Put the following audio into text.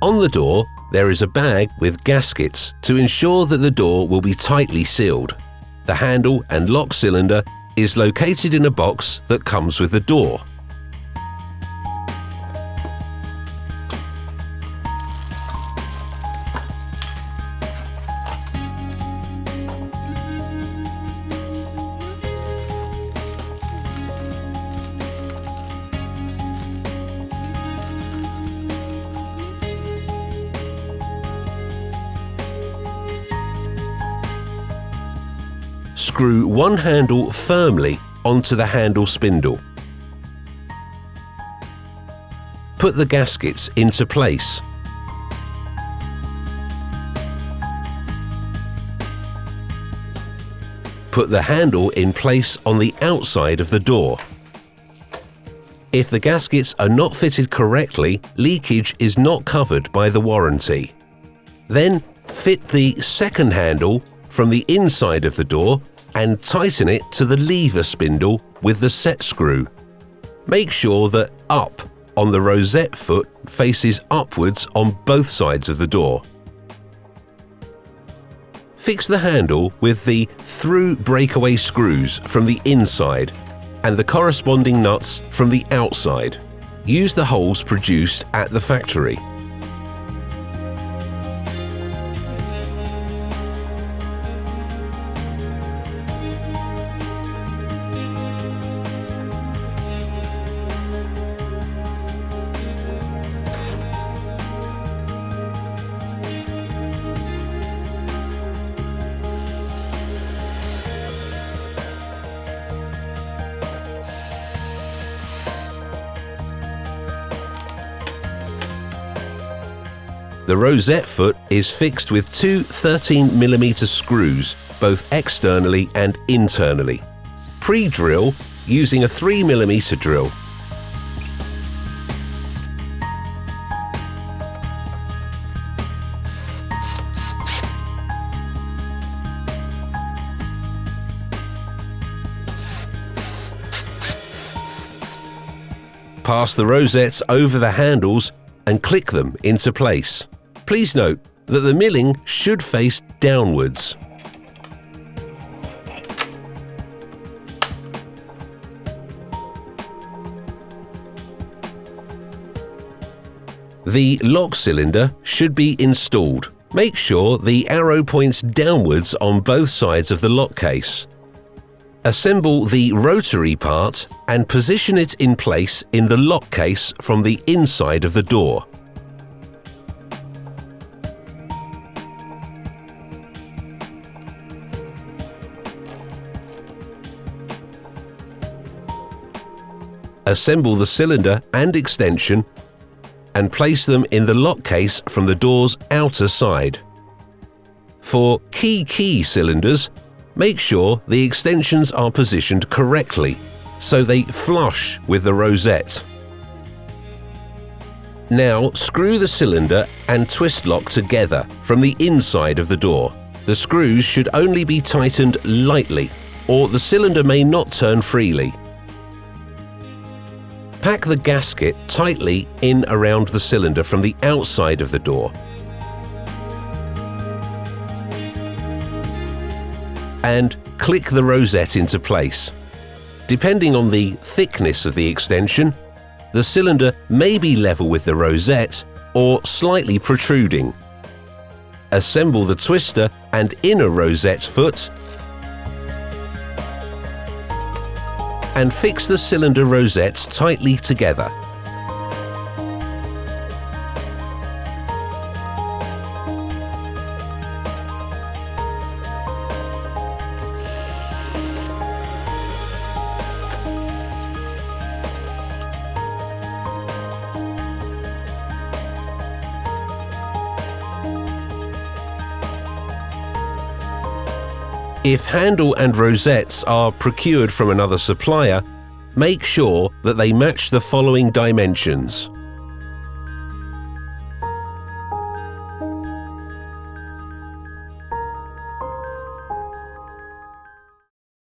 On the door, there is a bag with gaskets to ensure that the door will be tightly sealed. The handle and lock cylinder is located in a box that comes with the door. Screw one handle firmly onto the handle spindle. Put the gaskets into place. Put the handle in place on the outside of the door. If the gaskets are not fitted correctly, leakage is not covered by the warranty. Then fit the second handle from the inside of the door and tighten it to the lever spindle with the set screw. Make sure that up on the rosette foot faces upwards on both sides of the door. Fix the handle with the through breakaway screws from the inside and the corresponding nuts from the outside. Use the holes produced at the factory. The rosette foot is fixed with two 13mm screws, both externally and internally. Pre-drill using a 3mm drill. Pass the rosettes over the handles and click them into place. Please note that the milling should face downwards. The lock cylinder should be installed. Make sure the arrow points downwards on both sides of the lock case. Assemble the rotary part and position it in place in the lock case from the inside of the door. Assemble the cylinder and extension and place them in the lock case from the door's outer side. For key cylinders, make sure the extensions are positioned correctly so they flush with the rosette. Now screw the cylinder and twist lock together from the inside of the door. The screws should only be tightened lightly, or the cylinder may not turn freely. Pack the gasket tightly in around the cylinder from the outside of the door. And click the rosette into place. Depending on the thickness of the extension, the cylinder may be level with the rosette or slightly protruding. Assemble the twister and inner rosette foot and fix the cylinder rosettes tightly together. If handle and rosettes are procured from another supplier, make sure that they match the following dimensions: